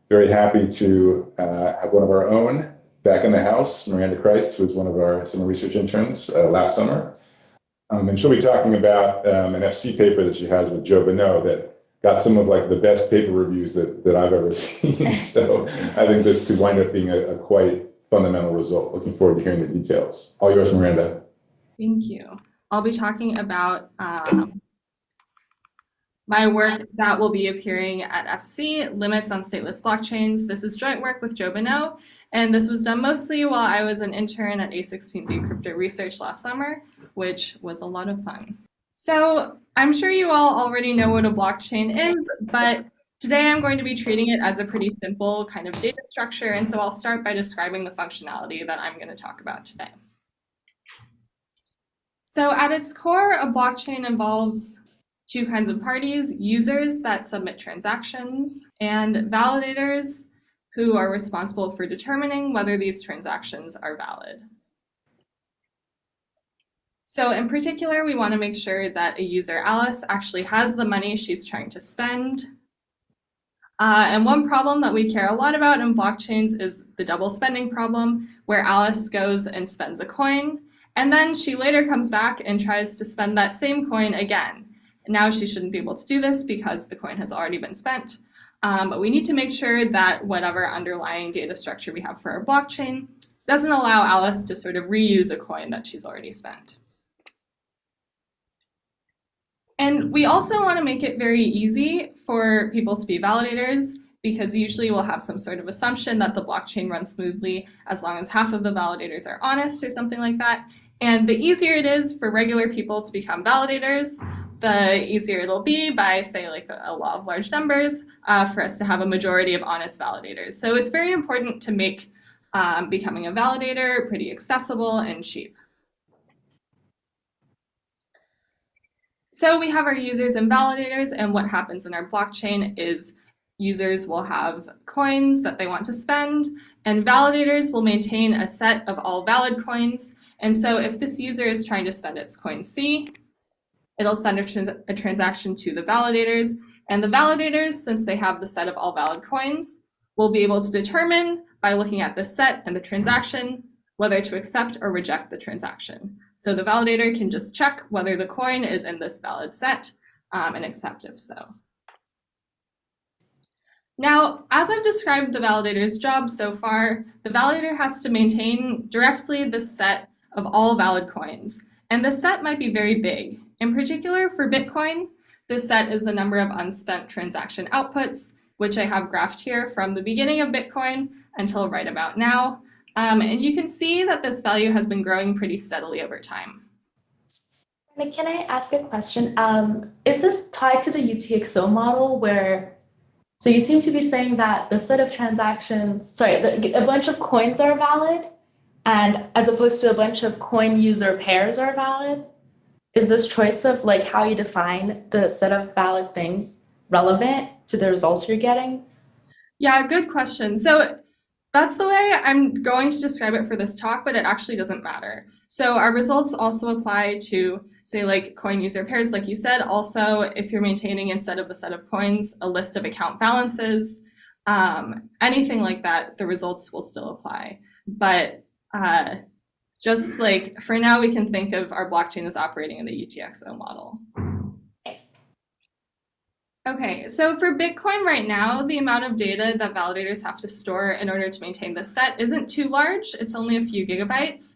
very happy to have one of our own back in the house, Miranda Christ, who was one of our summer research interns last summer. And she'll be talking about an FC paper that she has with Joe Bonneau that got some of like the best paper reviews that I've ever seen. So I think this could wind up being a quite fundamental result. Looking forward to hearing the details. All yours, Miranda. Thank you. I'll be talking about my work that will be appearing at FC, Limits on Stateless Blockchains. This is joint work with Joe Bonneau, and this was done mostly while I was an intern at a16z Crypto Research last summer, which was a lot of fun. So I'm sure you all already know what a blockchain is, but today I'm going to be treating it as a pretty simple kind of data structure, and so I'll start by describing the functionality that I'm going to talk about today. So at its core, a blockchain involves two kinds of parties: users that submit transactions and validators who are responsible for determining whether these transactions are valid. So in particular, we want to make sure that a user, Alice, actually has the money she's trying to spend. And one problem that we care a lot about in blockchains is the double spending problem, where Alice goes and spends a coin, and then she later comes back and tries to spend that same coin again. Now she shouldn't be able to do this because the coin has already been spent. But we need to make sure that whatever underlying data structure we have for our blockchain doesn't allow Alice to sort of reuse a coin that she's already spent. And we also want to make it very easy for people to be validators, because usually we'll have some sort of assumption that the blockchain runs smoothly as long as half of the validators are honest or something like that. And the easier it is for regular people to become validators, the easier it'll be by, say, like a law of large numbers, for us to have a majority of honest validators. So it's very important to make becoming a validator pretty accessible and cheap. So we have our users and validators, and what happens in our blockchain is users will have coins that they want to spend, and validators will maintain a set of all valid coins. And so if this user is trying to spend its coin C, it'll send a transaction to the validators, and the validators, since they have the set of all valid coins, will be able to determine by looking at the set and the transaction whether to accept or reject the transaction. So the validator can just check whether the coin is in this valid set and accept if so. Now, as I've described the validator's job so far, the validator has to maintain directly the set of all valid coins. And the set might be very big. In particular, for Bitcoin, this set is the number of unspent transaction outputs, which I have graphed here from the beginning of Bitcoin until right about now. And you can see that this value has been growing pretty steadily over time. Can I ask a question? Is this tied to the UTXO model where, so you seem to be saying that the set of transactions, a bunch of coins are valid, and as opposed to a bunch of coin user pairs are valid? Is this choice of like how you define the set of valid things relevant to the results you're getting? Yeah, good question. So that's the way I'm going to describe it for this talk, but it actually doesn't matter. So our results also apply to, say, like coin user pairs, like you said. Also, if you're maintaining, instead of the set of coins, a list of account balances, anything like that, the results will still apply. But just like for now, we can think of our blockchain as operating in the UTXO model. Thanks. Okay, so for Bitcoin right now, the amount of data that validators have to store in order to maintain this set isn't too large. It's only a few gigabytes.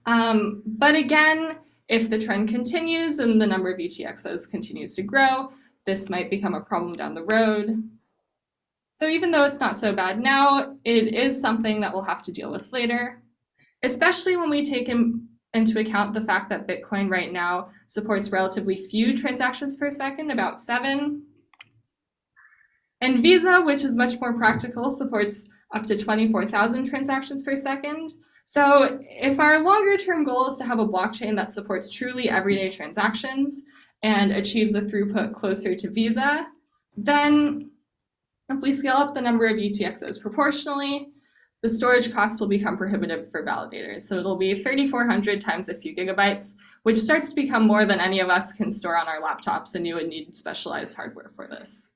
But again, if the trend continues and the number of UTXOs continues to grow, this might become a problem down the road. So even though it's not so bad now, it is something that we'll have to deal with later, especially when we take into account the fact that Bitcoin right now supports relatively few transactions per second, about 7. And Visa, which is much more practical, supports up to 24,000 transactions per second. So if our longer term goal is to have a blockchain that supports truly everyday transactions and achieves a throughput closer to Visa, then if we scale up the number of UTXOs proportionally, the storage costs will become prohibitive for validators. So it'll be 3,400 times a few gigabytes, which starts to become more than any of us can store on our laptops, and you would need specialized hardware for this.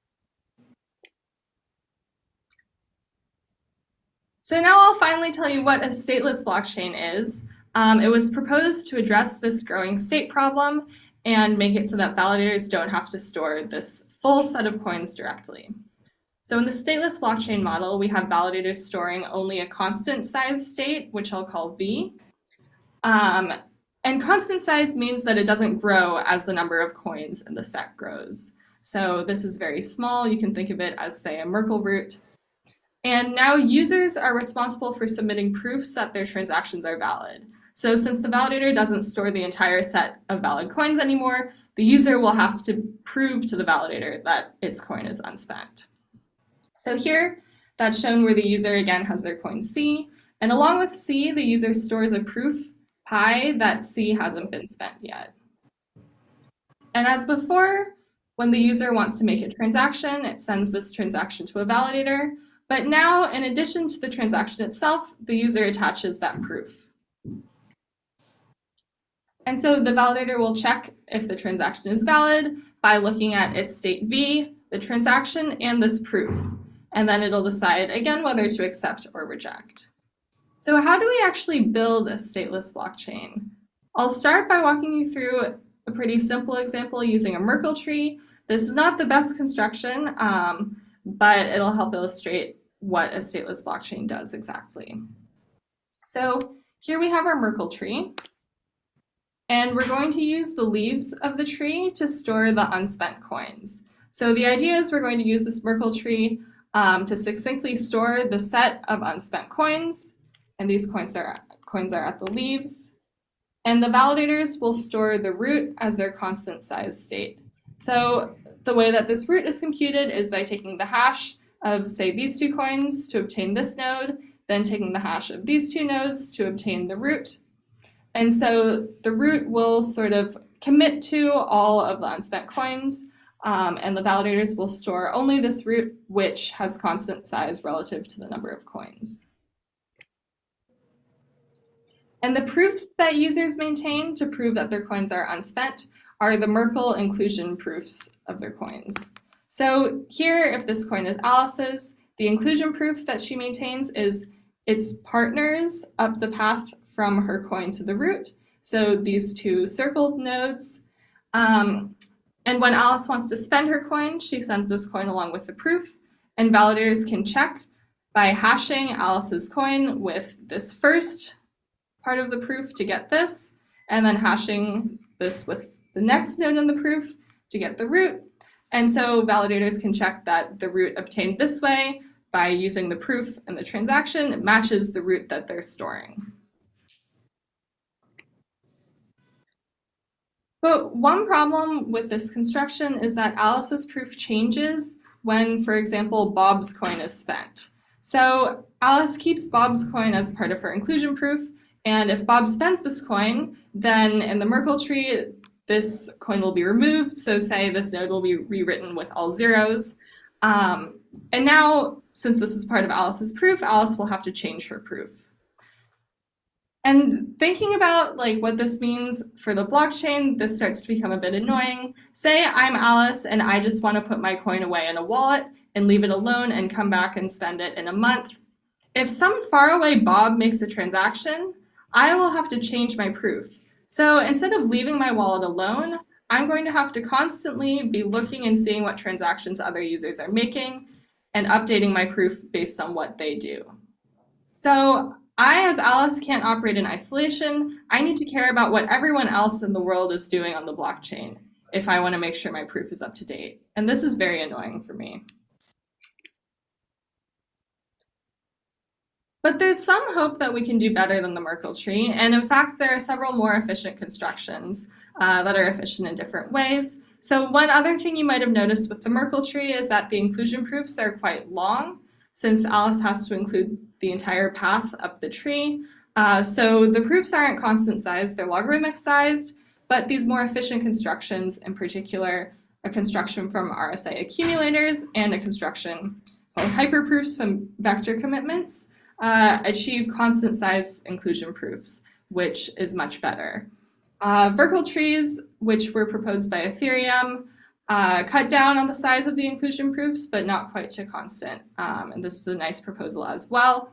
So now I'll finally tell you what a stateless blockchain is. It was proposed to address this growing state problem and make it so that validators don't have to store this full set of coins directly. So in the stateless blockchain model, we have validators storing only a constant size state, which I'll call V. And constant size means that it doesn't grow as the number of coins in the set grows. So this is very small. You can think of it as, say, a Merkle root. And now users are responsible for submitting proofs that their transactions are valid. So since the validator doesn't store the entire set of valid coins anymore, the user will have to prove to the validator that its coin is unspent. So here, that's shown where the user again has their coin C, and along with C, the user stores a proof pi that C hasn't been spent yet. And as before, when the user wants to make a transaction, it sends this transaction to a validator. But now, in addition to the transaction itself, the user attaches that proof. And so the validator will check if the transaction is valid by looking at its state V, the transaction, and this proof. And then it'll decide, again, whether to accept or reject. So how do we actually build a stateless blockchain? I'll start by walking you through a pretty simple example using a Merkle tree. This is not the best construction, but it'll help illustrate what a stateless blockchain does exactly. So here we have our Merkle tree, and we're going to use the leaves of the tree to store the unspent coins. So the idea is we're going to use this Merkle tree to succinctly store the set of unspent coins, and these coins are at the leaves. And the validators will store the root as their constant size state. So the way that this root is computed is by taking the hash of, say, these two coins to obtain this node, then taking the hash of these two nodes to obtain the root. And so the root will sort of commit to all of the unspent coins, and the validators will store only this root, which has constant size relative to the number of coins. And the proofs that users maintain to prove that their coins are unspent are the Merkle inclusion proofs of their coins. So here, if this coin is Alice's, the inclusion proof that she maintains is its partners up the path from her coin to the root, so these two circled nodes. And when Alice wants to spend her coin, she sends this coin along with the proof, and validators can check by hashing Alice's coin with this first part of the proof to get this, and then hashing this with the next node in the proof to get the root. And so validators can check that the root obtained this way by using the proof and the transaction matches the root that they're storing. But one problem with this construction is that Alice's proof changes when, for example, Bob's coin is spent. So Alice keeps Bob's coin as part of her inclusion proof, and if Bob spends this coin, then in the Merkle tree, this coin will be removed. So say this node will be rewritten with all zeros. And now, since this was part of Alice's proof, Alice will have to change her proof. And thinking about what this means for the blockchain, this starts to become a bit annoying. Say I'm Alice and I just want to put my coin away in a wallet and leave it alone and come back and spend it in a month. If some faraway Bob makes a transaction, I will have to change my proof. So instead of leaving my wallet alone, I'm going to have to constantly be looking and seeing what transactions other users are making and updating my proof based on what they do. So I, as Alice, can't operate in isolation. I need to care about what everyone else in the world is doing on the blockchain if I want to make sure my proof is up to date. And this is very annoying for me. But there's some hope that we can do better than the Merkle tree. And in fact, there are several more efficient constructions that are efficient in different ways. So one other thing you might have noticed with the Merkle tree is that the inclusion proofs are quite long, since Alice has to include the entire path up the tree. So the proofs aren't constant size, they're logarithmic sized, but these more efficient constructions, in particular, a construction from RSA accumulators and a construction called hyperproofs from vector commitments, achieve constant size inclusion proofs, which is much better. Merkle trees, which were proposed by Ethereum, cut down on the size of the inclusion proofs, but not quite to constant. And this is a nice proposal as well.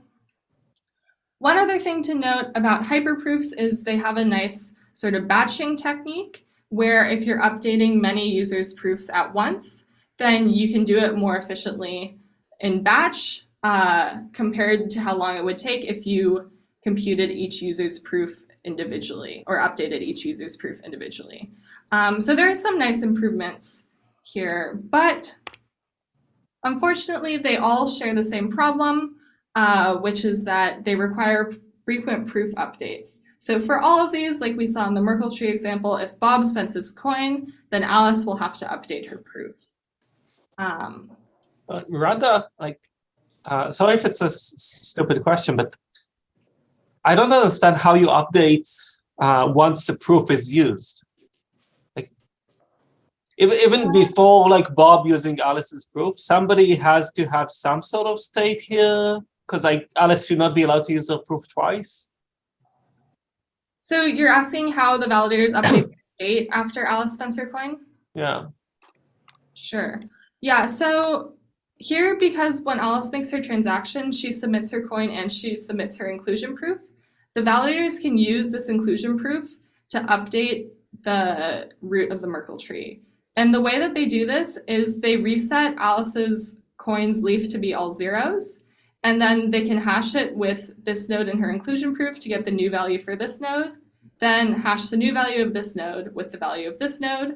One other thing to note about hyperproofs is they have a nice sort of batching technique where if you're updating many users' proofs at once, then you can do it more efficiently in batch compared to how long it would take if you computed each user's proof individually or updated each user's proof individually. So there are some nice improvements here, but unfortunately, they all share the same problem, which is that they require frequent proof updates. So for all of these, like we saw in the Merkle tree example, if Bob spends his coin, then Alice will have to update her proof. Miranda, sorry if it's a stupid question, but I don't understand how you update once the proof is used. Like, even before Bob using Alice's proof, somebody has to have some sort of state here, because Alice should not be allowed to use her proof twice. So you're asking how the validators update the state after Alice spends her coin? Yeah. Sure. Yeah, so here, because when Alice makes her transaction, she submits her coin and she submits her inclusion proof. The validators can use this inclusion proof to update the root of the Merkle tree. And the way that they do this is they reset Alice's coin's leaf to be all zeros, and then they can hash it with this node in her inclusion proof to get the new value for this node, then hash the new value of this node with the value of this node,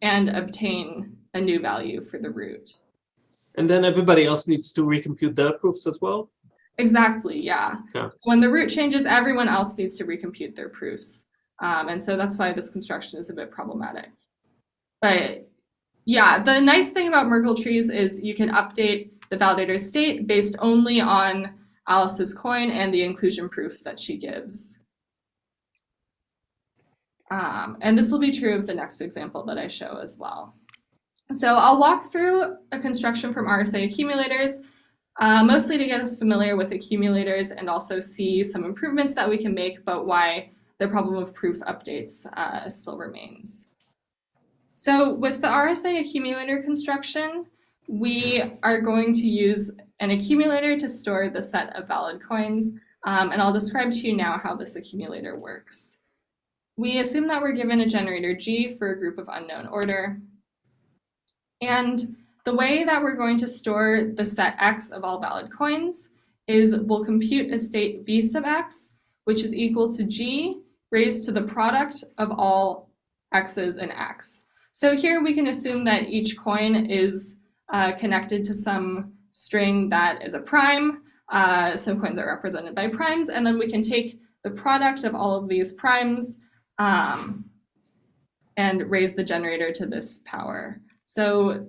and obtain a new value for the root. And then everybody else needs to recompute their proofs as well? Exactly, yeah. Yeah. So when the root changes, everyone else needs to recompute their proofs. And so that's why this construction is a bit problematic. But yeah, the nice thing about Merkle trees is you can update the validator's state based only on Alice's coin and the inclusion proof that she gives. And this will be true of the next example that I show as well. So I'll walk through a construction from RSA accumulators, mostly to get us familiar with accumulators and also see some improvements that we can make, but why the problem of proof updates still remains. So with the RSA accumulator construction, we are going to use an accumulator to store the set of valid coins, and I'll describe to you now how this accumulator works. We assume that we're given a generator G for a group of unknown order, and the way that we're going to store the set X of all valid coins is we'll compute a state V sub X, which is equal to G raised to the product of all X's and X. So here we can assume that each coin is connected to some string that is a prime. Some coins are represented by primes, and then we can take the product of all of these primes and raise the generator to this power. So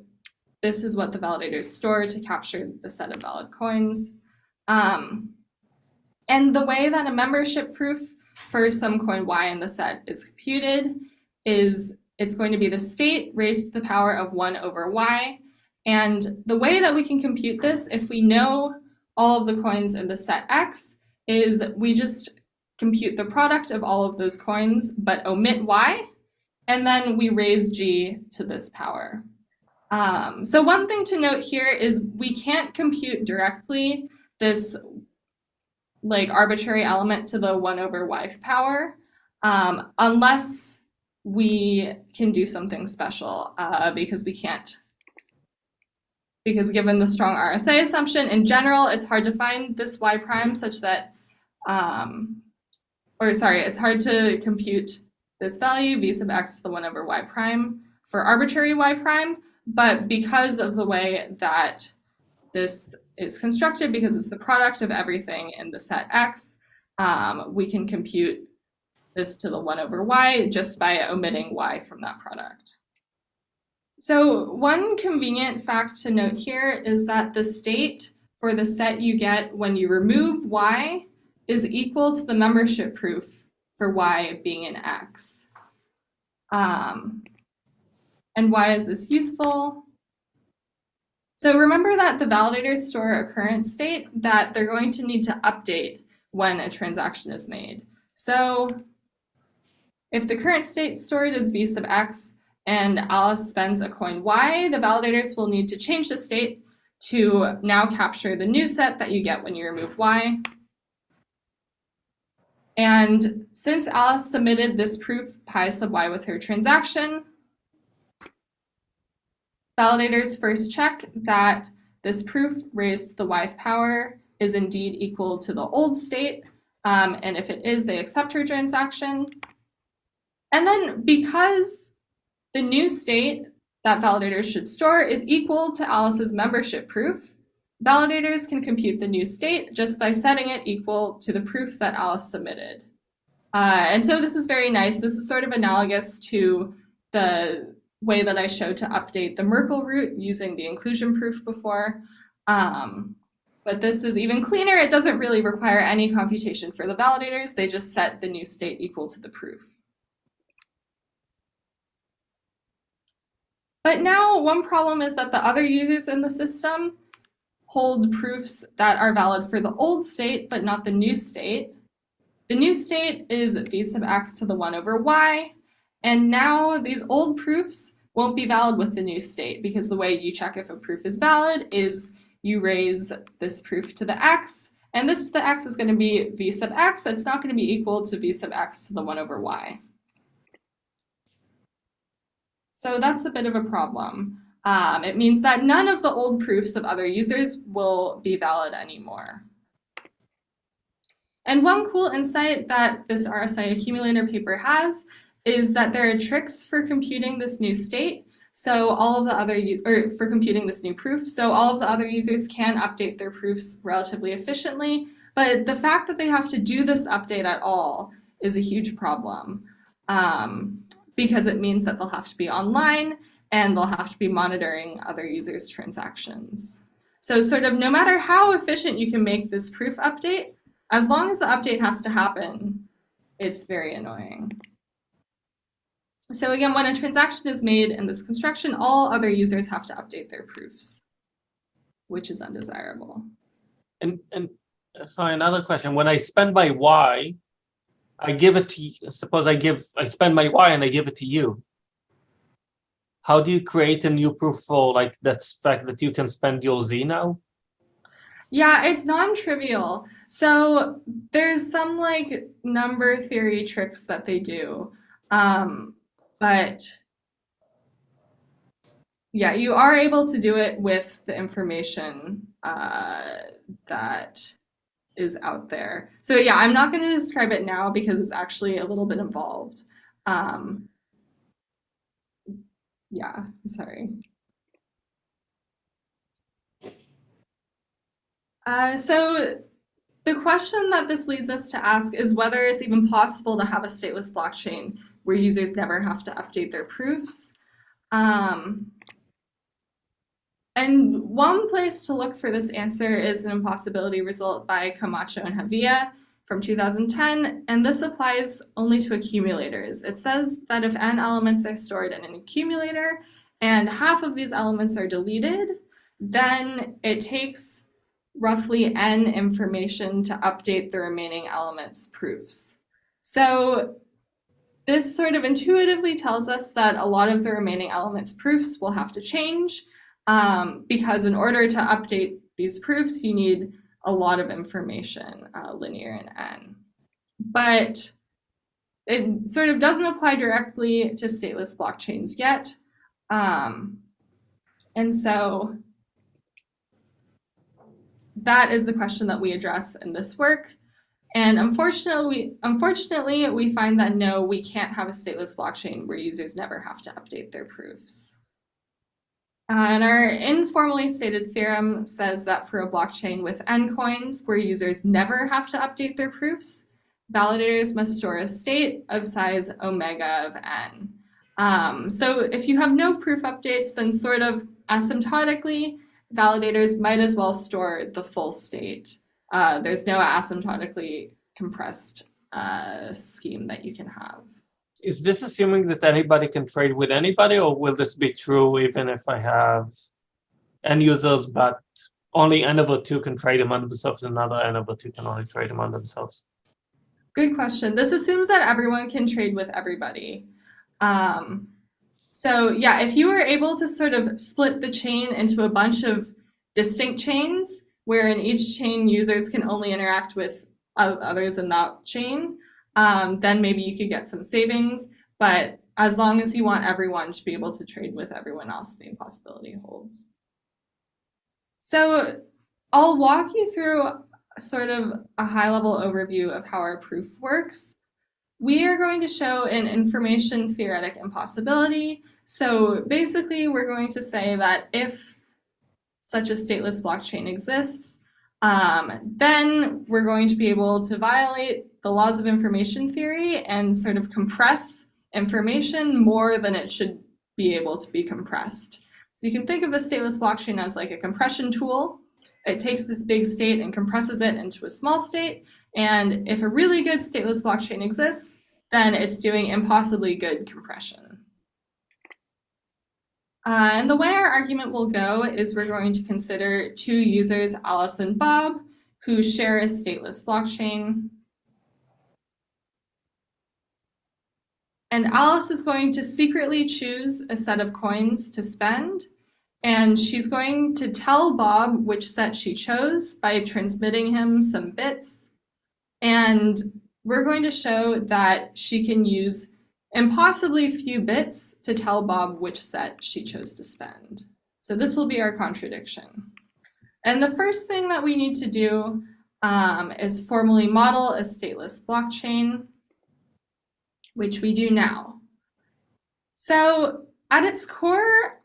this is what the validators store to capture the set of valid coins. And the way that a membership proof for some coin Y in the set is computed is it's going to be the state raised to the power of 1 over Y. And the way that we can compute this, if we know all of the coins in the set X, is we just compute the product of all of those coins, but omit Y, and then we raise G to this power. So one thing to note here is we can't compute directly this arbitrary element to the 1 over Y power unless we can do something special because we can't. Because given the strong RSA assumption, in general, it's hard to find this Y prime such that, it's hard to compute this value, V sub X, the 1 over Y prime, for arbitrary Y prime. But because of the way that this is constructed, because it's the product of everything in the set X, we can compute this to the 1 over Y just by omitting Y from that product. So one convenient fact to note here is that the state for the set you get when you remove Y is equal to the membership proof for Y being an X. And why is this useful? So remember that the validators store a current state that they're going to need to update when a transaction is made. So if the current state stored is V sub X and Alice spends a coin Y, the validators will need to change the state to now capture the new set that you get when you remove Y. And since Alice submitted this proof pi sub y with her transaction, validators first check that this proof raised to the yth power is indeed equal to the old state. And if it is, they accept her transaction. And then because the new state that validators should store is equal to Alice's membership proof, validators can compute the new state just by setting it equal to the proof that Alice submitted. And so this is very nice. This is sort of analogous to the way that I showed to update the Merkle root using the inclusion proof before. But this is even cleaner. It doesn't really require any computation for the validators. They just set the new state equal to the proof. But now one problem is that the other users in the system hold proofs that are valid for the old state, but not the new state. The new state is v sub x to the 1 over y. And now these old proofs won't be valid with the new state, because the way you check if a proof is valid is you raise this proof to the x, and this to the x is going to be v sub x. That's not going to be equal to v sub x to the 1 over y. So that's a bit of a problem. It means that none of the old proofs of other users will be valid anymore. And one cool insight that this RSI accumulator paper has is that there are tricks for computing this new state. So all of the other, for computing this new proof. So all of the other users can update their proofs relatively efficiently, but the fact that they have to do this update at all is a huge problem. Because it means that they'll have to be online and they'll have to be monitoring other users' transactions. So sort of no matter how efficient you can make this proof update, as long as the update has to happen, it's very annoying. So again, when a transaction is made in this construction, all other users have to update their proofs, which is undesirable. And sorry, another question. When I spend my y, I give it to you. Suppose I spend my y and I give it to you. How do you create a new proof for like that fact that you can spend your z now? Yeah, it's non-trivial. So there's some like number theory tricks that they do. But yeah, you are able to do it with the information that is out there. So yeah, I'm not going to describe it now because it's actually a little bit involved. Yeah, sorry. So the question that this leads us to ask is whether it's even possible to have a stateless blockchain where users never have to update their proofs. And one place to look for this answer is an impossibility result by Camacho-Hevia from 2010, and this applies only to accumulators. It says that if n elements are stored in an accumulator and half of these elements are deleted, then it takes roughly n information to update the remaining elements' proofs. So this sort of intuitively tells us that a lot of the remaining elements' proofs will have to change, because in order to update these proofs, you need a lot of information, linear in n. But it sort of doesn't apply directly to stateless blockchains yet. And so that is the question that we address in this work. And unfortunately, we find that no, we can't have a stateless blockchain where users never have to update their proofs. And our informally stated theorem says that for a blockchain with n coins where users never have to update their proofs, validators must store a state of size omega of n. So if you have no proof updates, then sort of asymptotically, validators might as well store the full state. There's no asymptotically compressed scheme that you can have. Is this assuming that anybody can trade with anybody, or will this be true even if I have n users, but only n over 2 can trade among themselves, and another n over 2 can only trade among themselves? Good question. This assumes that everyone can trade with everybody. So yeah, if you were able to sort of split the chain into a bunch of distinct chains, where in each chain users can only interact with others in that chain, then maybe you could get some savings. But as long as you want everyone to be able to trade with everyone else, the impossibility holds. So I'll walk you through sort of a high-level overview of how our proof works. We are going to show an information theoretic impossibility. So basically, we're going to say that if such a stateless blockchain exists, then we're going to be able to violate the laws of information theory and sort of compress information more than it should be able to be compressed. So you can think of the stateless blockchain as like a compression tool. It takes this big state and compresses it into a small state. And if a really good stateless blockchain exists, then it's doing impossibly good compression. And the way our argument will go is we're going to consider two users, Alice and Bob, who share a stateless blockchain. And Alice is going to secretly choose a set of coins to spend. And she's going to tell Bob which set she chose by transmitting him some bits. And we're going to show that she can use impossibly few bits to tell Bob which set she chose to spend. So this will be our contradiction. And the first thing that we need to do is formally model a stateless blockchain, which we do now. So at its core,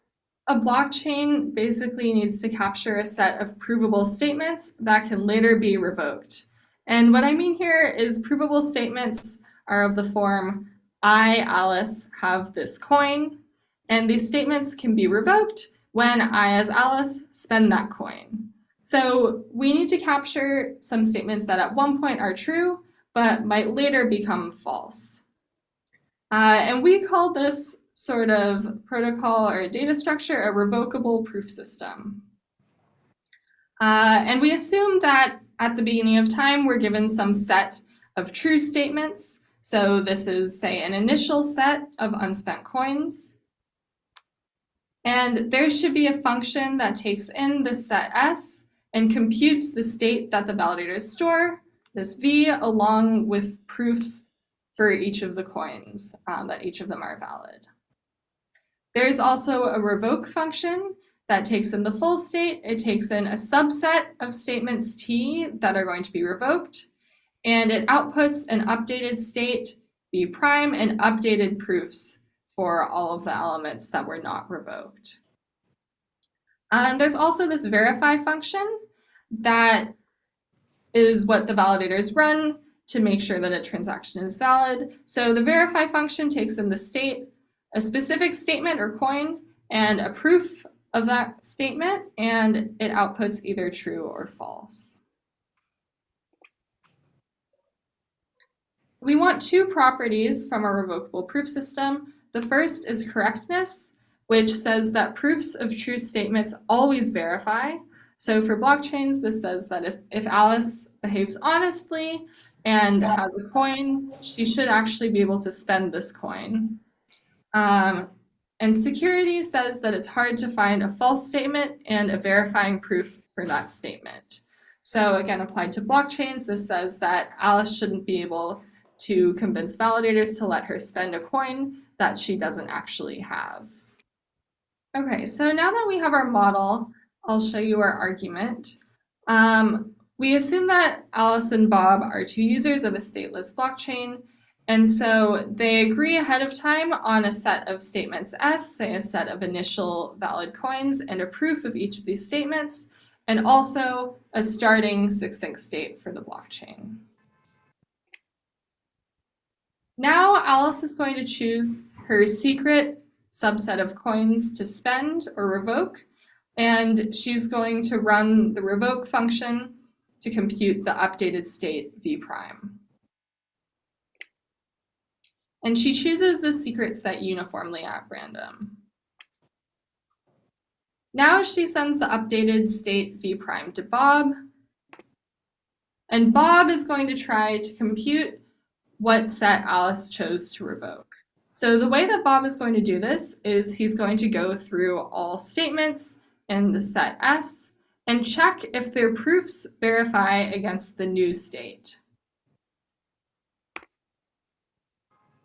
a blockchain basically needs to capture a set of provable statements that can later be revoked. And what I mean here is provable statements are of the form, I, Alice, have this coin, and these statements can be revoked when I, as Alice, spend that coin. So we need to capture some statements that at one point are true, but might later become false. And we call this sort of protocol or data structure a revocable proof system. And we assume that at the beginning of time, we're given some set of true statements. So this is, say, an initial set of unspent coins. And there should be a function that takes in the set S and computes the state that the validators store, this V, along with proofs for each of the coins, that each of them are valid. There's also a revoke function that takes in the full state. It takes in a subset of statements T that are going to be revoked, and it outputs an updated state, B prime, and updated proofs for all of the elements that were not revoked. And there's also this verify function that is what the validators run to make sure that a transaction is valid. So the verify function takes in the state, a specific statement or coin, and a proof of that statement, and it outputs either true or false. We want two properties from a revocable proof system. The first is correctness, which says that proofs of true statements always verify. So for blockchains, this says that if Alice behaves honestly and has a coin, she should actually be able to spend this coin. And security says that it's hard to find a false statement and a verifying proof for that statement. So again, applied to blockchains, this says that Alice shouldn't be able to convince validators to let her spend a coin that she doesn't actually have. Okay, so now that we have our model, I'll show you our argument. We assume that Alice and Bob are two users of a stateless blockchain, and so they agree ahead of time on a set of statements S, say a set of initial valid coins, and a proof of each of these statements, and also a starting succinct state for the blockchain. Now Alice is going to choose her secret subset of coins to spend or revoke, and she's going to run the revoke function to compute the updated state V prime. And she chooses the secret set uniformly at random. Now she sends the updated state V prime to Bob, and Bob is going to try to compute what set Alice chose to revoke. So the way that Bob is going to do this is he's going to go through all statements in the set S and check if their proofs verify against the new state.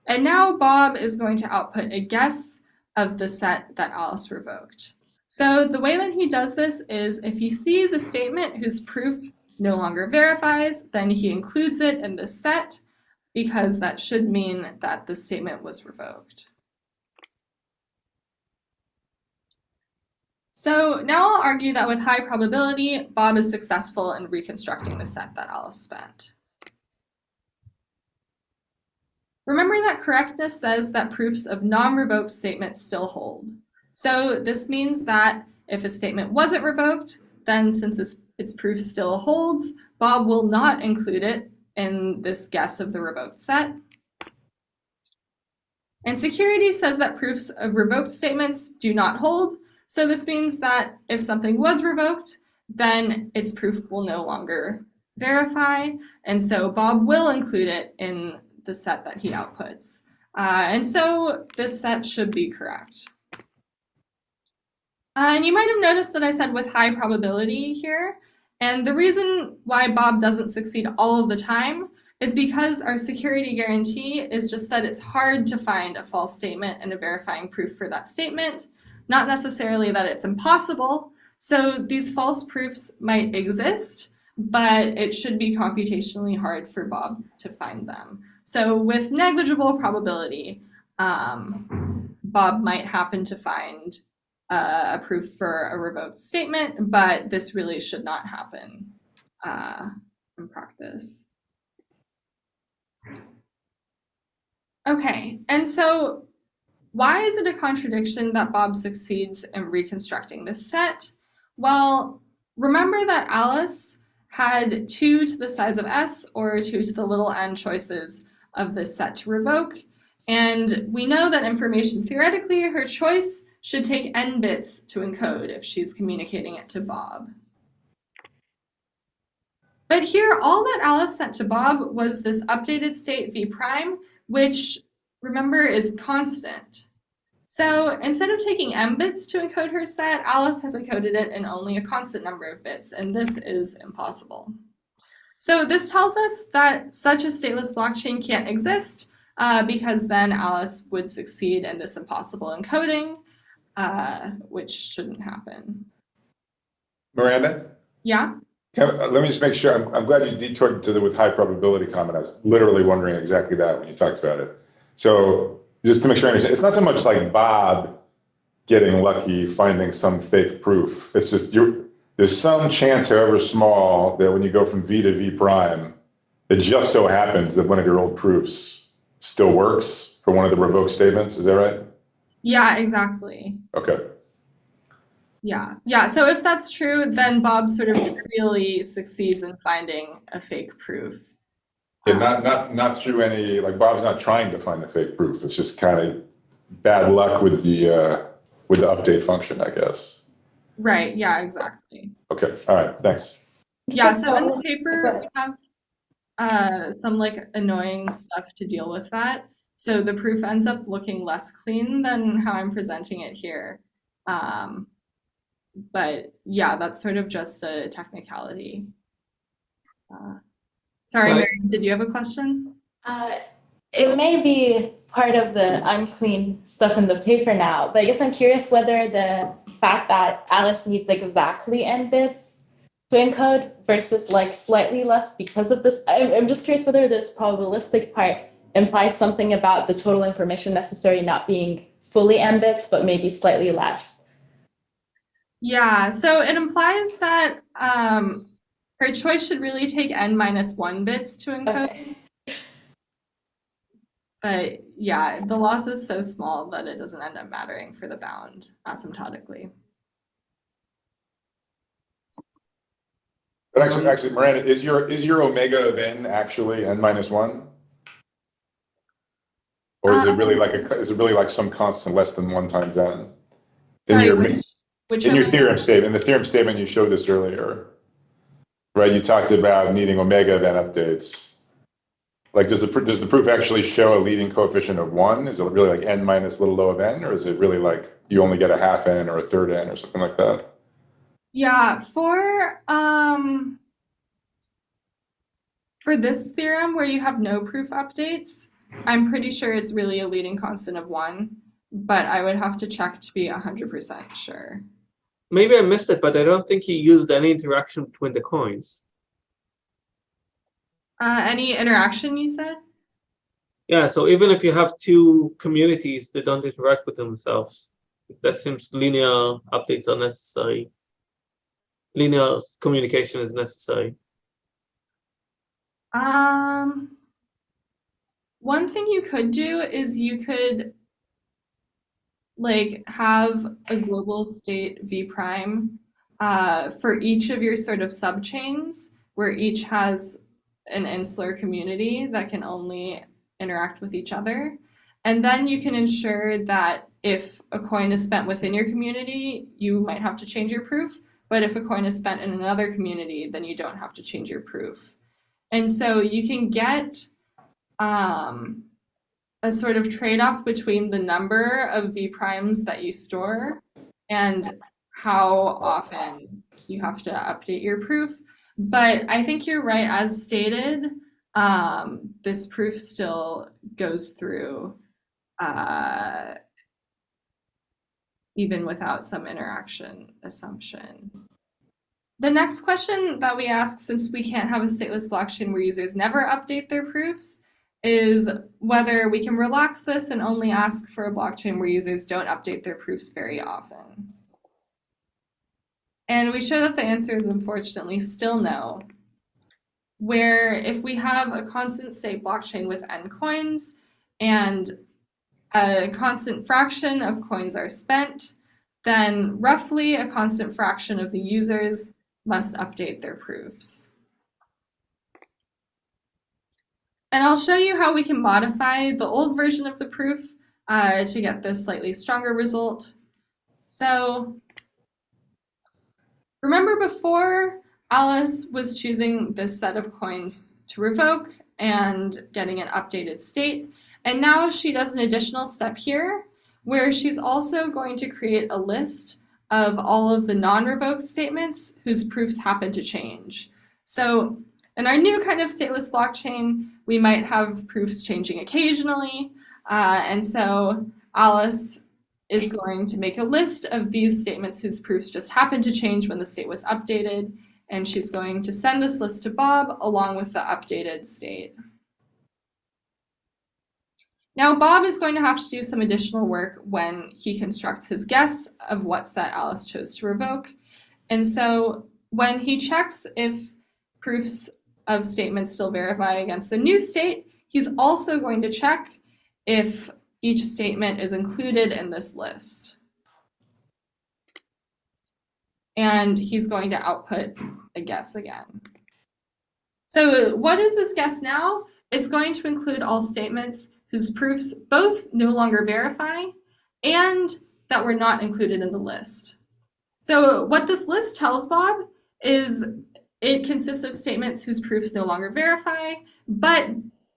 And now Bob is going to output a guess of the set that Alice revoked. So the way that he does this is if he sees a statement whose proof no longer verifies, then he includes it in the set because that should mean that the statement was revoked. So now I'll argue that with high probability, Bob is successful in reconstructing the set that Alice spent. Remember that correctness says that proofs of non-revoked statements still hold. So this means that if a statement wasn't revoked, then since its proof still holds, Bob will not include it in this guess of the revoked set. And security says that proofs of revoked statements do not hold. So this means that if something was revoked, then its proof will no longer verify. And so Bob will include it in the set that he outputs. And so this set should be correct. And you might have noticed that I said with high probability here. And the reason why Bob doesn't succeed all of the time is because our security guarantee is just that it's hard to find a false statement and a verifying proof for that statement, not necessarily that it's impossible. So these false proofs might exist, but it should be computationally hard for Bob to find them. So with negligible probability, Bob might happen to find a proof for a revoked statement, but this really should not happen in practice. Okay, and so why is it a contradiction that Bob succeeds in reconstructing this set? Well, remember that Alice had 2 to the size of s or 2 to the little n choices of this set to revoke, and we know that information theoretically her choice should take n bits to encode if she's communicating it to Bob. But here, all that Alice sent to Bob was this updated state v prime, which, remember, is constant. So instead of taking m bits to encode her set, Alice has encoded it in only a constant number of bits, and this is impossible. So this tells us that such a stateless blockchain can't exist, because then Alice would succeed in this impossible encoding, which shouldn't happen. Miranda? Yeah? Let me just make sure. I'm glad you detoured to the with high probability comment. I was literally wondering exactly that when you talked about it. So just to make sure I understand, it's not so much like Bob getting lucky finding some fake proof. It's just there's some chance, however small, that when you go from V to V prime, it just so happens that one of your old proofs still works for one of the revoked statements. Is that right? Yeah, exactly. Okay. Yeah. So if that's true, then Bob sort of trivially succeeds in finding a fake proof. And not through any, like Bob's not trying to find the fake proof. It's just kind of bad luck with the update function, I guess. Right. Yeah. Exactly. Okay. All right. Thanks. Yeah. So in the paper we have some like annoying stuff to deal with that. So the proof ends up looking less clean than how I'm presenting it here. But yeah, that's sort of just a technicality. Sorry, Mary, did you have a question? It may be part of the unclean stuff in the paper now, but I guess I'm curious whether the fact that Alice needs like exactly n bits to encode versus like slightly less because of this. I'm just curious whether this probabilistic part implies something about the total information necessary not being fully n bits, but maybe slightly less. Yeah, so it implies that her choice should really take n-1 bits to encode. Okay. But yeah, the loss is so small that it doesn't end up mattering for the bound asymptotically. But actually, Miranda, is your omega of n actually n-1? Or is it really like some constant less than 1 times n? Sorry, In your theorem statement, in the theorem statement you showed this earlier, right? You talked about needing omega of n updates. Like, does the proof actually show a leading coefficient of 1? Is it really like n minus little o of n, or is it really like you only get a half n or a third n or something like that? Yeah, for this theorem where you have no proof updates, I'm pretty sure it's really a leading constant of 1, but I would have to check to be 100% sure. Maybe I missed it, but I don't think he used any interaction between the coins. Any interaction, you said? Yeah, so even if you have two communities that don't interact with themselves, that seems linear updates are necessary. Linear communication is necessary. One thing you could do is you could like have a global state v prime for each of your sort of subchains, where each has an insular community that can only interact with each other. And then you can ensure that if a coin is spent within your community, you might have to change your proof. But if a coin is spent in another community, then you don't have to change your proof. And so you can get a sort of trade-off between the number of v primes that you store and how often you have to update your proof. But I think you're right, as stated, this proof still goes through even without some interaction assumption. The next question that we ask, since we can't have a stateless blockchain where users never update their proofs, is whether we can relax this and only ask for a blockchain where users don't update their proofs very often. And we show that the answer is unfortunately still no, where if we have a constant state blockchain with n coins and a constant fraction of coins are spent, then roughly a constant fraction of the users must update their proofs. And I'll show you how we can modify the old version of the proof to get this slightly stronger result. So remember before, Alice was choosing this set of coins to revoke and getting an updated state. And now she does an additional step here where she's also going to create a list of all of the non-revoked statements whose proofs happen to change. So in our new kind of stateless blockchain, we might have proofs changing occasionally. And so Alice is going to make a list of these statements whose proofs just happened to change when the state was updated. And she's going to send this list to Bob along with the updated state. Now, Bob is going to have to do some additional work when he constructs his guess of what set Alice chose to revoke. And so when he checks if proofs of statements still verify against the new state, he's also going to check if each statement is included in this list. And he's going to output a guess again. So what is this guess now? It's going to include all statements whose proofs both no longer verify and that were not included in the list. So what this list tells Bob is it consists of statements whose proofs no longer verify, but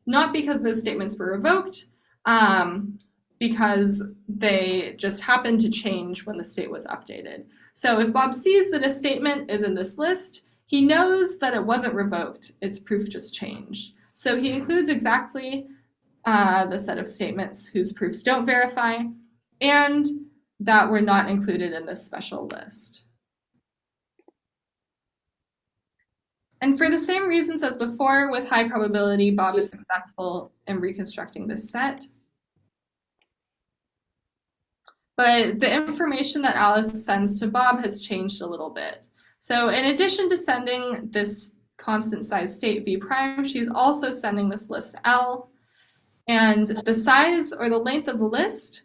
not because those statements were revoked, because they just happened to change when the state was updated. So if Bob sees that a statement is in this list, he knows that it wasn't revoked, its proof just changed. So he includes exactly the set of statements whose proofs don't verify and that were not included in this special list. And for the same reasons as before, with high probability, Bob is successful in reconstructing this set. But the information that Alice sends to Bob has changed a little bit. So in addition to sending this constant size state v prime, she's also sending this list L. And the size or the length of the list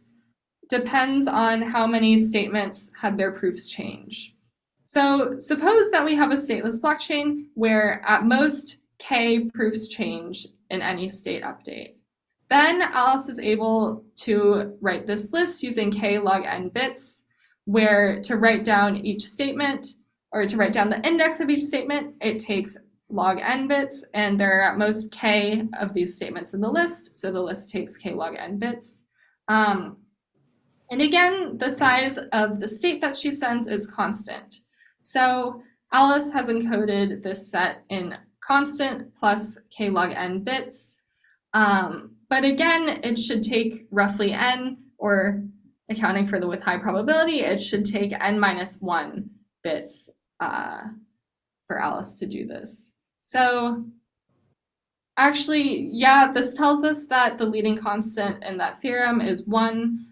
depends on how many statements had their proofs change. So suppose that we have a stateless blockchain where at most k proofs change in any state update. Then Alice is able to write this list using k log n bits, where to write down each statement, or to write down the index of each statement, it takes log n bits, and there are at most k of these statements in the list, so the list takes k log n bits. And again, the size of the state that she sends is constant. So Alice has encoded this set in constant plus k log n bits. But again, it should take roughly n, or accounting for the with high probability, it should take n minus 1 bits for Alice to do this. So actually, yeah, this tells us that the leading constant in that theorem is 1.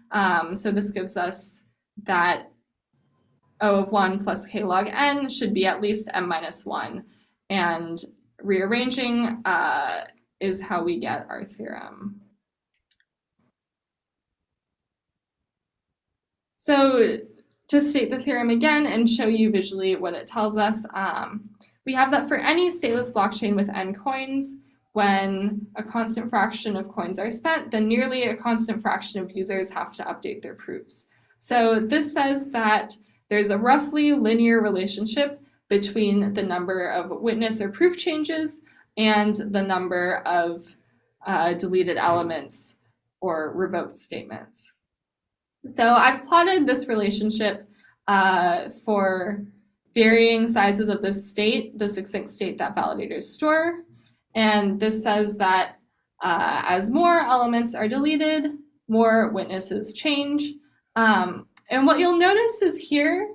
So this gives us that O of 1 plus k log n should be at least m minus 1. And rearranging is how we get our theorem. So to state the theorem again and show you visually what it tells us, we have that for any stateless blockchain with n coins, when a constant fraction of coins are spent, then nearly a constant fraction of users have to update their proofs. So this says that there's a roughly linear relationship between the number of witness or proof changes and the number of deleted elements or revoked statements. So I've plotted this relationship for varying sizes of the state, the succinct state that validators store. And this says that as more elements are deleted, more witnesses change. And what you'll notice is here,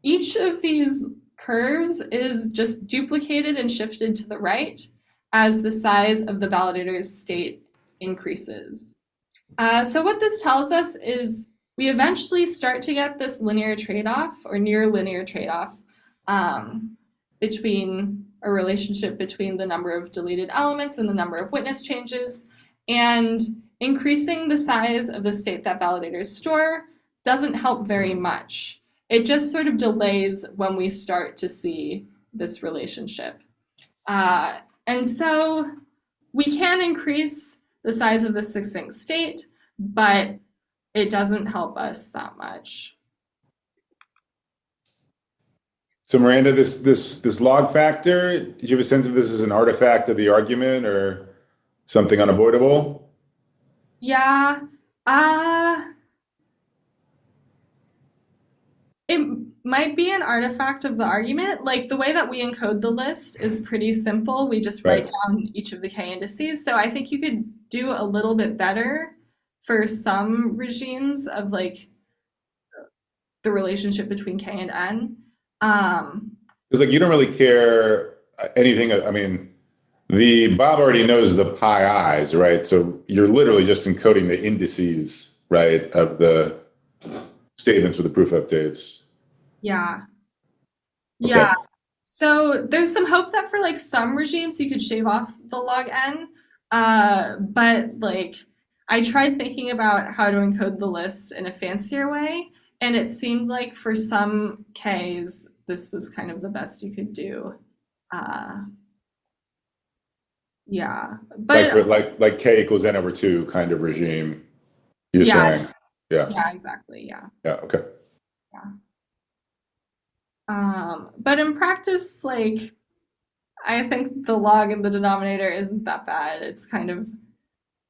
each of these curves is just duplicated and shifted to the right as the size of the validator's state increases. So what this tells us is we eventually start to get this linear trade-off or near linear trade-off between a relationship between the number of deleted elements and the number of witness changes, and increasing the size of the state that validators store doesn't help very much. It just sort of delays when we start to see this relationship. And so we can increase the size of the succinct state, but it doesn't help us that much. So Miranda, this log factor, did you have a sense of this as an artifact of the argument or something unavoidable? Yeah, it might be an artifact of the argument. Like the way that we encode the list is pretty simple. We just write down each of the k indices. So I think you could do a little bit better for some regimes of like the relationship between k and n. Because like you don't really care anything. I mean, the Bob already knows the pi i's, right? So you're literally just encoding the indices, right, of the statements with the proof updates. Yeah. Okay. Yeah. So there's some hope that for like some regimes you could shave off the log n. But like I tried thinking about how to encode the list in a fancier way, and it seemed like for some k's, this was kind of the best you could do. Yeah, but like k equals n over 2 kind of regime. You're saying, yeah, exactly, yeah. Okay. But in practice, like I think the log in the denominator isn't that bad. It's kind of,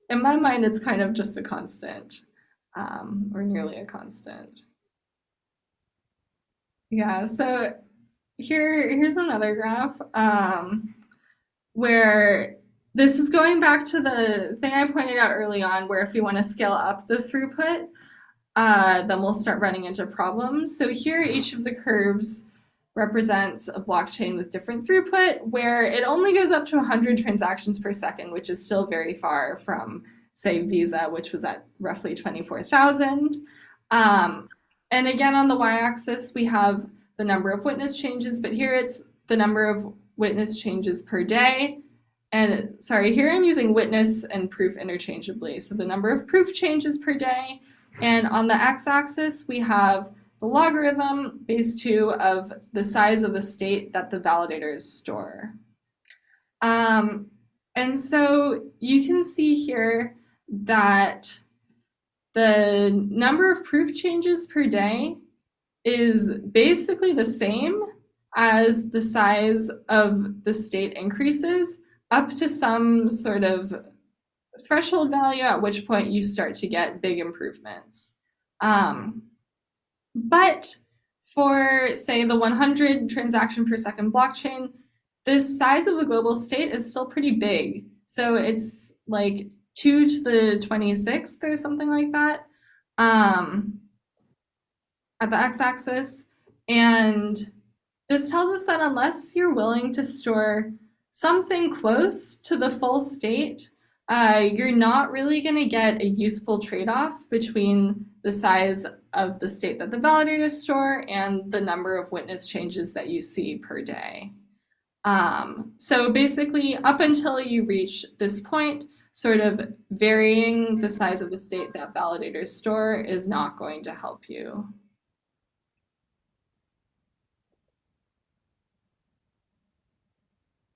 in my mind, it's kind of just a constant, or nearly a constant. Yeah, so here's another graph where this is going back to the thing I pointed out early on, where if we want to scale up the throughput, then we'll start running into problems. So here, each of the curves represents a blockchain with different throughput, where it only goes up to 100 transactions per second, which is still very far from, say, Visa, which was at roughly 24,000. And again, on the y-axis, we have the number of witness changes, but here it's the number of witness changes per day. And sorry, here I'm using witness and proof interchangeably. So the number of proof changes per day. And on the x-axis, we have the logarithm base 2 of the size of the state that the validators store. And so you can see here that the number of proof changes per day is basically the same as the size of the state increases up to some sort of threshold value, at which point you start to get big improvements. But for, say, the 100 transaction per second blockchain, the size of the global state is still pretty big. So it's like 2 to the 26th or something like that at the x-axis. And this tells us that unless you're willing to store something close to the full state, you're not really going to get a useful trade-off between the size of the state that the validators store and the number of witness changes that you see per day. So basically, up until you reach this point, sort of varying the size of the state that validators store is not going to help you.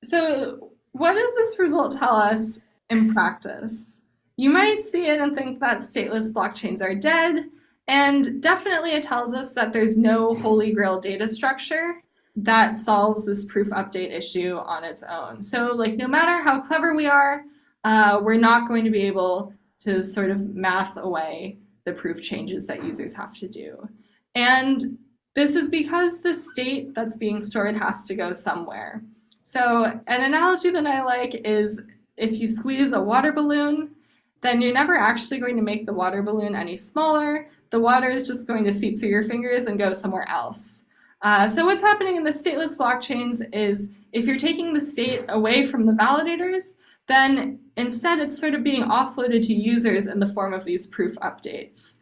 So what does this result tell us in practice? You might see it and think that stateless blockchains are dead, and definitely it tells us that there's no holy grail data structure that solves this proof update issue on its own. So like no matter how clever we are, we're not going to be able to sort of math away the proof changes that users have to do. And this is because the state that's being stored has to go somewhere. So an analogy that I like is if you squeeze a water balloon, then you're never actually going to make the water balloon any smaller. The water is just going to seep through your fingers and go somewhere else. So what's happening in the stateless blockchains is if you're taking the state away from the validators, then instead it's sort of being offloaded to users in the form of these proof updates.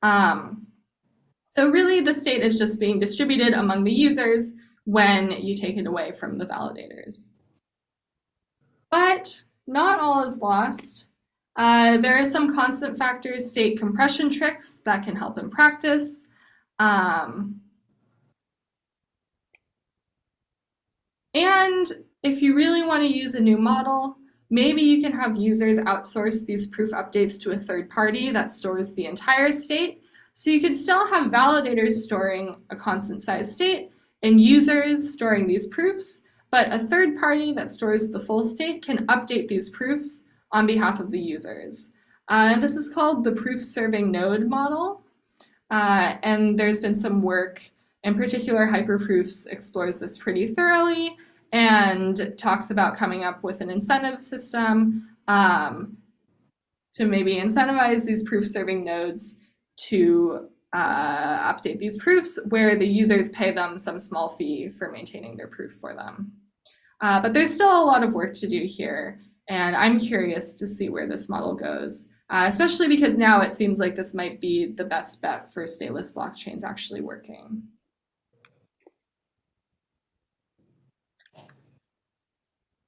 So really the state is just being distributed among the users when you take it away from the validators. But not all is lost. There are some constant factor state compression tricks that can help in practice. And if you really want to use a new model, maybe you can have users outsource these proof updates to a third party that stores the entire state. So you could still have validators storing a constant size state and users storing these proofs, but a third party that stores the full state can update these proofs on behalf of the users. And this is called the proof serving node model. And there's been some work, in particular Hyperproofs explores this pretty thoroughly and talks about coming up with an incentive system to maybe incentivize these proof serving nodes to update these proofs where the users pay them some small fee for maintaining their proof for them. But there's still a lot of work to do here, and I'm curious to see where this model goes, especially because now it seems like this might be the best bet for stateless blockchains actually working.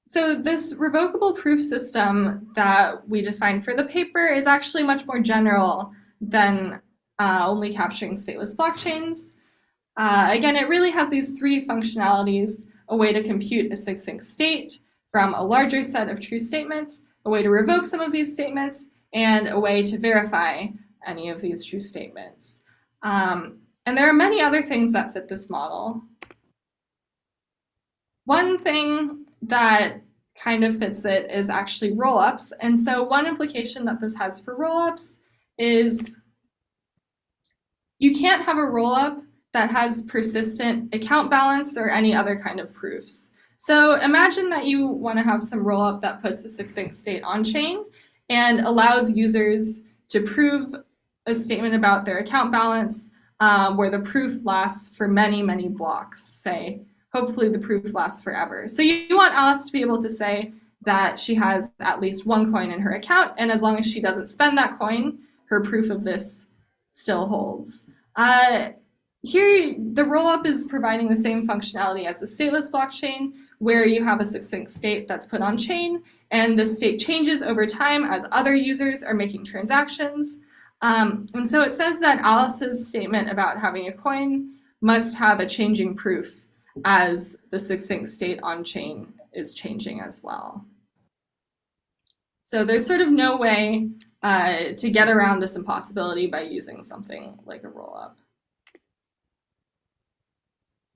So this revocable proof system that we defined for the paper is actually much more general than only capturing stateless blockchains. Again, it really has these three functionalities: a way to compute a succinct state from a larger set of true statements, a way to revoke some of these statements, and a way to verify any of these true statements. And there are many other things that fit this model. One thing that kind of fits it is actually rollups. And so one implication that this has for rollups is you can't have a rollup that has persistent account balance or any other kind of proofs. So imagine that you want to have some rollup that puts a succinct state on chain and allows users to prove a statement about their account balance where the proof lasts for many, many blocks, say. Hopefully the proof lasts forever. So you want Alice to be able to say that she has at least one coin in her account, and as long as she doesn't spend that coin, her proof of this still holds. Here, the rollup is providing the same functionality as the stateless blockchain, where you have a succinct state that's put on chain, and the state changes over time as other users are making transactions. And so it says that Alice's statement about having a coin must have a changing proof as the succinct state on chain is changing as well. So there's sort of no way to get around this impossibility by using something like a rollup.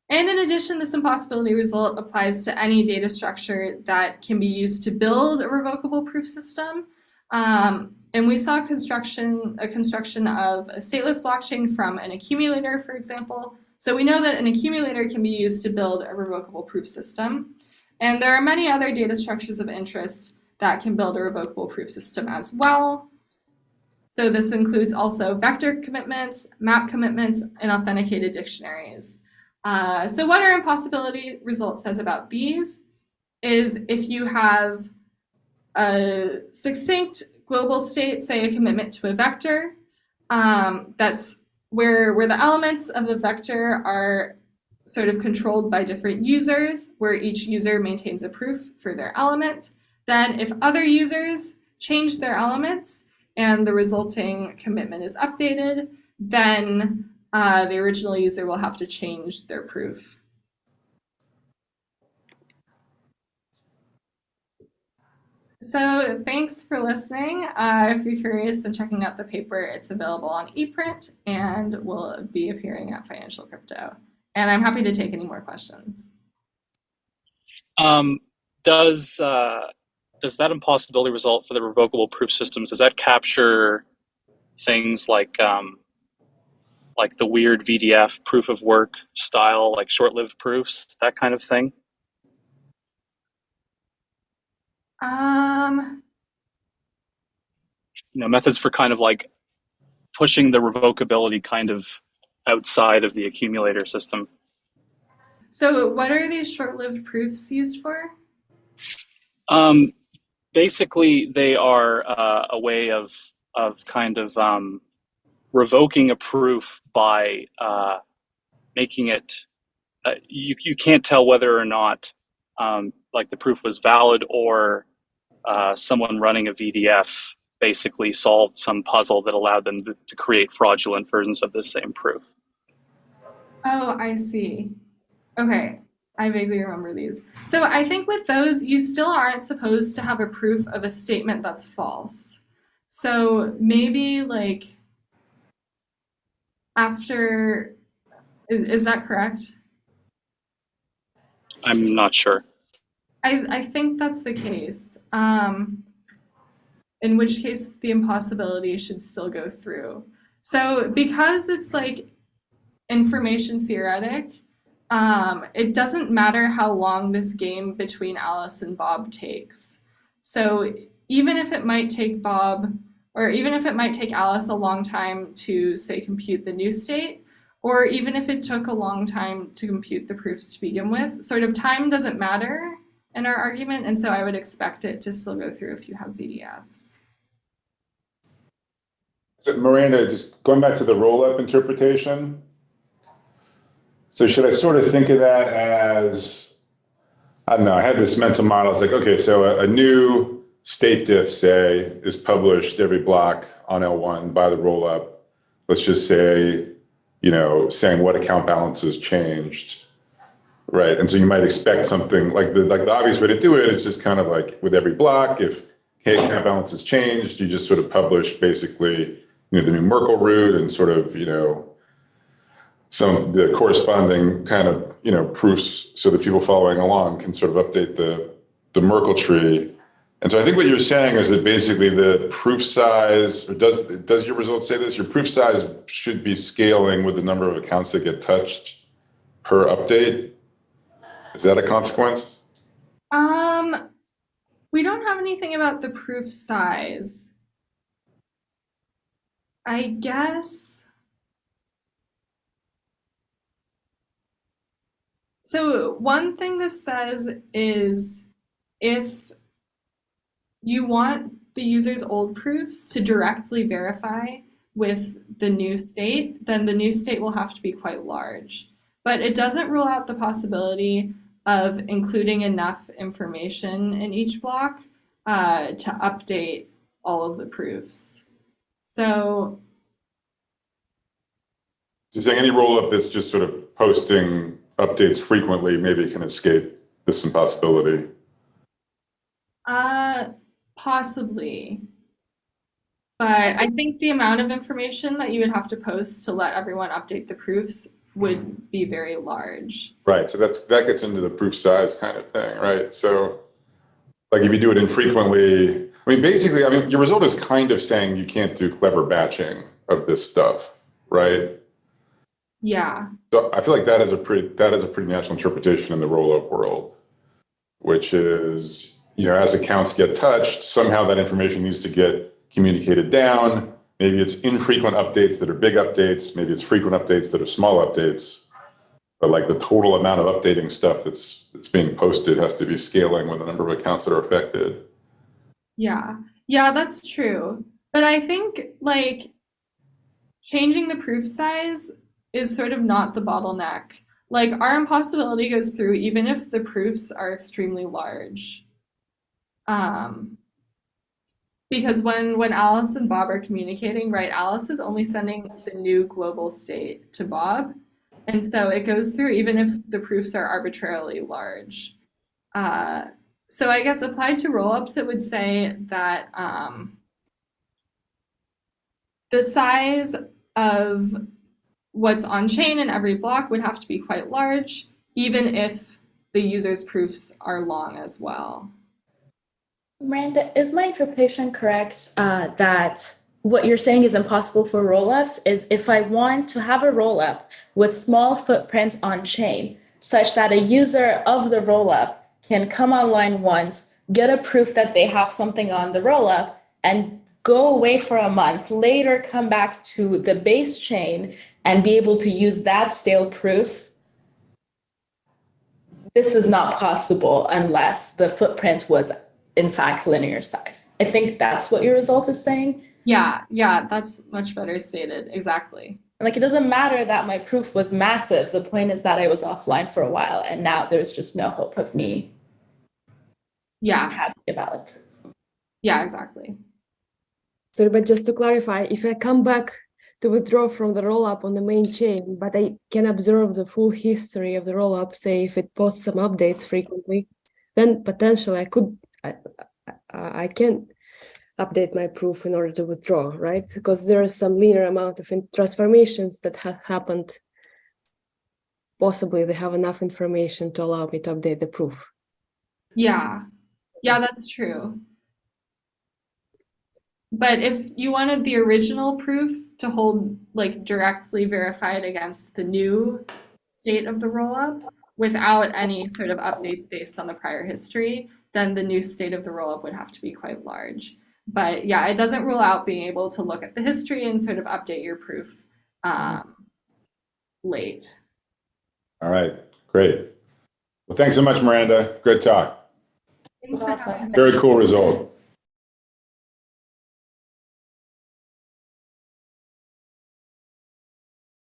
And in addition, this impossibility result applies to any data structure that can be used to build a revocable proof system. And we saw a construction of a stateless blockchain from an accumulator, for example. So we know that an accumulator can be used to build a revocable proof system. And there are many other data structures of interest that can build a revocable proof system as well. So this includes also vector commitments, map commitments, and authenticated dictionaries. So what our impossibility result says about these is if you have a succinct global state, say a commitment to a vector, that's where the elements of the vector are sort of controlled by different users, where each user maintains a proof for their element. Then if other users change their elements and the resulting commitment is updated, then the original user will have to change their proof. So thanks for listening. If you're curious and checking out the paper, it's available on ePrint and will be appearing at Financial Crypto. And I'm happy to take any more questions. Does that impossibility result for the revocable proof systems, does that capture things like the weird VDF proof of work style, like short-lived proofs, that kind of thing? Methods for kind of like pushing the revocability kind of outside of the accumulator system. So what are these short-lived proofs used for? Basically, they are a way of kind of revoking a proof by making it, you can't tell whether or not like the proof was valid or someone running a VDF basically solved some puzzle that allowed them to create fraudulent versions of the same proof. Oh, I see. Okay, I vaguely remember these. So I think with those, you still aren't supposed to have a proof of a statement that's false. So maybe like after, is that correct? I'm not sure. I think that's the case. In which case the impossibility should still go through. So because it's like information theoretic, it doesn't matter how long this game between Alice and Bob takes. So even if it might take Bob, or even if it might take Alice a long time to, say, compute the new state, or even if it took a long time to compute the proofs to begin with, sort of time doesn't matter in our argument, and so I would expect it to still go through if you have VDFs. So Miranda, just going back to the roll-up interpretation. So should I sort of think of that as, I don't know, I had this mental model. It's like, okay, so a new state diff, say, is published every block on L1 by the roll-up. Let's just say, saying what account balance has changed. Right, and so you might expect something like the obvious way to do it is just kind of like with every block, if account balance has changed, you just sort of publish basically the new Merkle root and sort of the corresponding kind of proofs so that people following along can sort of update the Merkle tree. And so I think what you're saying is that basically the proof size, or does your result say this? Your proof size should be scaling with the number of accounts that get touched per update. Is that a consequence? We don't have anything about the proof size. I guess. So one thing this says is if you want the user's old proofs to directly verify with the new state, then the new state will have to be quite large. But it doesn't rule out the possibility of including enough information in each block to update all of the proofs. So you're saying any roll-up that's just sort of posting updates frequently maybe can escape this impossibility? Possibly. But I think the amount of information that you would have to post to let everyone update the proofs would be very large. Right, so that gets into the proof size kind of thing, right? So like if you do it infrequently, basically, your result is kind of saying you can't do clever batching of this stuff, right? Yeah. So I feel like that is a pretty natural interpretation in the roll-up world, which is as accounts get touched, somehow that information needs to get communicated down. Maybe it's infrequent updates that are big updates. Maybe it's frequent updates that are small updates. But like the total amount of updating stuff that's being posted has to be scaling with the number of accounts that are affected. Yeah, yeah, that's true. But I think like changing the proof size is sort of not the bottleneck. Like our impossibility goes through even if the proofs are extremely large. Because when Alice and Bob are communicating, right, Alice is only sending the new global state to Bob. And so it goes through even if the proofs are arbitrarily large. So I guess applied to rollups, it would say that the size of what's on chain in every block would have to be quite large, even if the user's proofs are long as well. Miranda, is my interpretation correct that what you're saying is impossible for rollups is if I want to have a rollup with small footprints on chain, such that a user of the rollup can come online once, get a proof that they have something on the rollup, and go away for a month, later come back to the base chain and be able to use that stale proof. This is not possible unless the footprint was in fact linear size. I think that's what your result is saying. Yeah, that's much better stated. Exactly. Like, it doesn't matter that my proof was massive. The point is that I was offline for a while and now there's just no hope of me having a valid proof. Yeah, exactly. So, but just to clarify, if I come back to withdraw from the rollup on the main chain, but I can observe the full history of the rollup, say if it posts some updates frequently, then potentially I can update my proof in order to withdraw, right? Because there is some linear amount of transformations that have happened. Possibly they have enough information to allow me to update the proof. Yeah, that's true. But if you wanted the original proof to hold like directly verified against the new state of the rollup without any sort of updates based on the prior history, then the new state of the rollup would have to be quite large. But yeah, it doesn't rule out being able to look at the history and sort of update your proof late. All right, great. Well, thanks so much, Miranda. Great talk. Thanks for having me. Very cool result.